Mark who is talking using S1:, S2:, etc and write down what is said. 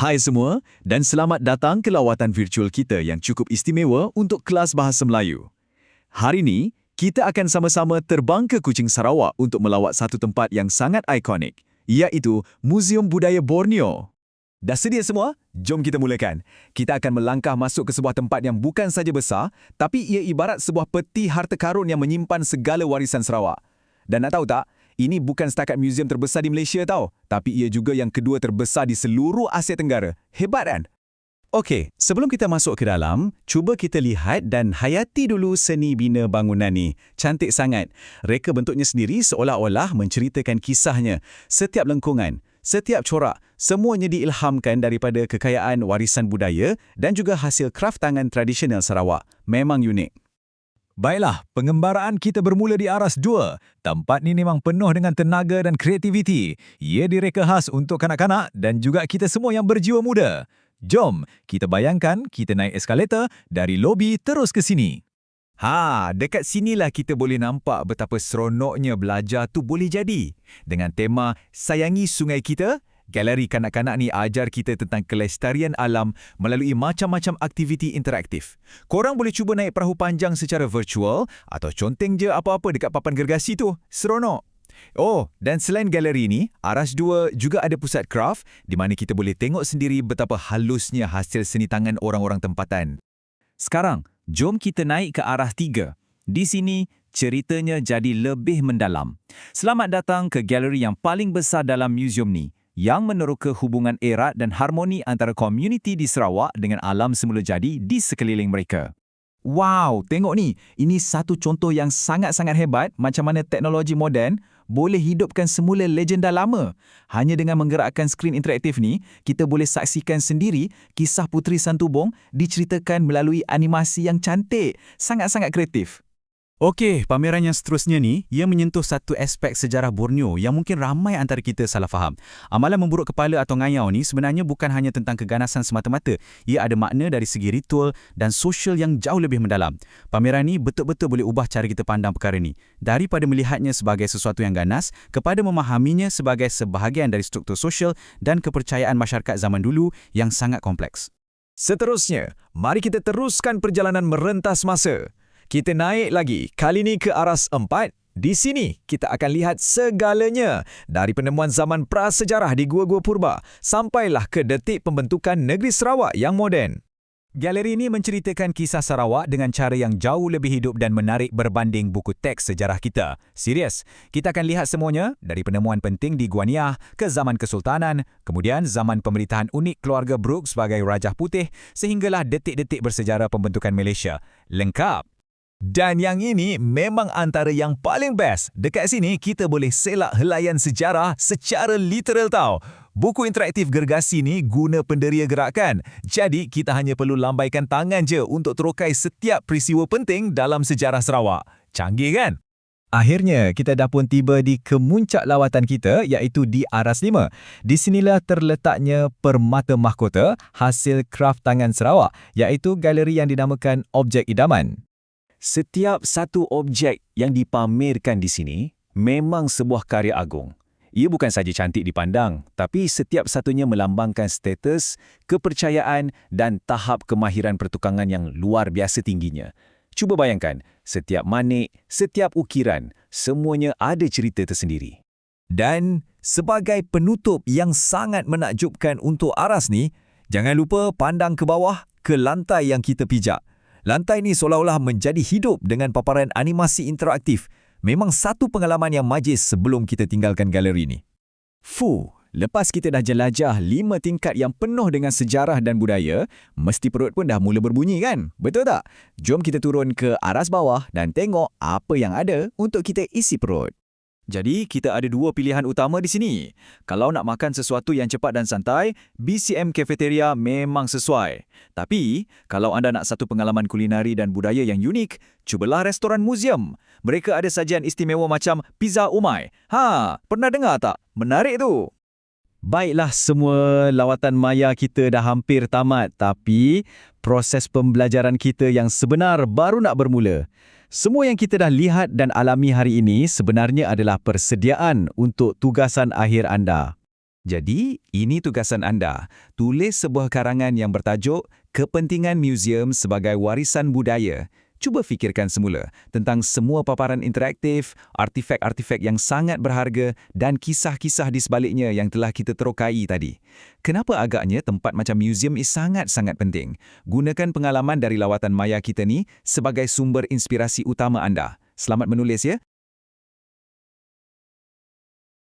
S1: Hai semua dan selamat datang ke lawatan virtual kita yang cukup istimewa untuk kelas Bahasa Melayu. Hari ini, kita akan sama-sama terbang ke Kuching Sarawak untuk melawat satu tempat yang sangat ikonik, iaitu Muzium Budaya Borneo. Dah sedia semua? Jom kita mulakan. Kita akan melangkah masuk ke sebuah tempat yang bukan saja besar, tapi ia ibarat sebuah peti harta karun yang menyimpan segala warisan Sarawak. Dan nak tahu tak, ini bukan setakat muzium terbesar di Malaysia tau, tapi ia juga yang kedua terbesar di seluruh Asia Tenggara. Hebat kan?
S2: Okey, sebelum kita masuk ke dalam, cuba kita lihat dan hayati dulu seni bina bangunan ni. Cantik sangat. Reka bentuknya sendiri seolah-olah menceritakan kisahnya. Setiap lengkungan, setiap corak, semuanya diilhamkan daripada kekayaan warisan budaya dan juga hasil kraf tangan tradisional Sarawak. Memang unik.
S1: Baiklah, pengembaraan kita bermula di Aras 2. Tempat ni memang penuh dengan tenaga dan kreativiti. Ia direka khas untuk kanak-kanak dan juga kita semua yang berjiwa muda. Jom, kita bayangkan kita naik eskalator dari lobi terus ke sini. Dekat sinilah kita boleh nampak betapa seronoknya belajar tu boleh jadi. Dengan tema Sayangi Sungai Kita, galeri kanak-kanak ni ajar kita tentang kelestarian alam melalui macam-macam aktiviti interaktif. Korang boleh cuba naik perahu panjang secara virtual atau conteng je apa-apa dekat papan gergasi tu. Seronok. Oh, dan selain galeri ni, Aras 2 juga ada pusat kraft di mana kita boleh tengok sendiri betapa halusnya hasil seni tangan orang-orang tempatan.
S2: Sekarang, jom kita naik ke Aras 3. Di sini, ceritanya jadi lebih mendalam. Selamat datang ke galeri yang paling besar dalam muzium ni, yang meneroka hubungan erat dan harmoni antara komuniti di Sarawak dengan alam semula jadi di sekeliling mereka. Wow, tengok ni. Ini satu contoh yang sangat-sangat hebat macam mana teknologi moden boleh hidupkan semula legenda lama. Hanya dengan menggerakkan skrin interaktif ni, kita boleh saksikan sendiri kisah Puteri Santubong diceritakan melalui animasi yang cantik. Sangat-sangat kreatif. Okey, pameran yang seterusnya ni, ia menyentuh satu aspek sejarah Borneo yang mungkin ramai antara kita salah faham. Amalan memburuk kepala atau ngayau ni sebenarnya bukan hanya tentang keganasan semata-mata. Ia ada makna dari segi ritual dan sosial yang jauh lebih mendalam. Pameran ni betul-betul boleh ubah cara kita pandang perkara ni. Daripada melihatnya sebagai sesuatu yang ganas, kepada memahaminya sebagai sebahagian dari struktur sosial dan kepercayaan masyarakat zaman dulu yang sangat kompleks.
S1: Seterusnya, mari kita teruskan perjalanan merentas masa. Kita naik lagi, kali ini ke Aras 4. Di sini, kita akan lihat segalanya. Dari penemuan zaman prasejarah di gua-gua purba, sampailah ke detik pembentukan negeri Sarawak yang moden. Galeri ini menceritakan kisah Sarawak dengan cara yang jauh lebih hidup dan menarik berbanding buku teks sejarah kita. Serius, kita akan lihat semuanya dari penemuan penting di Gua Niah ke zaman Kesultanan, kemudian zaman pemerintahan unik keluarga Brooke sebagai Rajah Putih, sehinggalah detik-detik bersejarah pembentukan Malaysia. Lengkap! Dan yang ini memang antara yang paling best. Dekat sini kita boleh selak helaian sejarah secara literal tau. Buku interaktif gergasi ni guna penderia gerakan. Jadi kita hanya perlu lambaikan tangan je untuk terokai setiap peristiwa penting dalam sejarah Sarawak. Canggih kan? Akhirnya, kita dah pun tiba di kemuncak lawatan kita iaitu di Aras 5. Di sinilah terletaknya Permata Mahkota hasil kraf tangan Sarawak iaitu galeri yang dinamakan Objek Idaman. Setiap satu objek yang dipamerkan di sini memang sebuah karya agung. Ia bukan saja cantik dipandang, tapi setiap satunya melambangkan status, kepercayaan dan tahap kemahiran pertukangan yang luar biasa tingginya. Cuba bayangkan, setiap manik, setiap ukiran, semuanya ada cerita tersendiri. Dan sebagai penutup yang sangat menakjubkan untuk Aras ni, jangan lupa pandang ke bawah ke lantai yang kita pijak. Lantai ni seolah-olah menjadi hidup dengan paparan animasi interaktif. Memang satu pengalaman yang majlis sebelum kita tinggalkan galeri ni. Lepas kita dah jelajah 5 tingkat yang penuh dengan sejarah dan budaya, mesti perut pun dah mula berbunyi kan? Betul tak? Jom kita turun ke aras bawah dan tengok apa yang ada untuk kita isi perut. Jadi, kita ada dua pilihan utama di sini. Kalau nak makan sesuatu yang cepat dan santai, BCM Cafeteria memang sesuai. Tapi, kalau anda nak satu pengalaman kulinari dan budaya yang unik, cubalah restoran muzium. Mereka ada sajian istimewa macam pizza umai. Pernah dengar tak? Menarik tu. Baiklah semua, lawatan maya kita dah hampir tamat. Tapi, proses pembelajaran kita yang sebenar baru nak bermula. Semua yang kita dah lihat dan alami hari ini sebenarnya adalah persediaan untuk tugasan akhir anda.
S2: Jadi, ini tugasan anda. Tulis sebuah karangan yang bertajuk Kepentingan Museum sebagai Warisan Budaya. Cuba fikirkan semula tentang semua paparan interaktif, artifak-artifak yang sangat berharga dan kisah-kisah di sebaliknya yang telah kita terokai tadi. Kenapa agaknya tempat macam museum sangat-sangat penting? Gunakan pengalaman dari lawatan maya kita ni sebagai sumber inspirasi utama anda. Selamat menulis ya.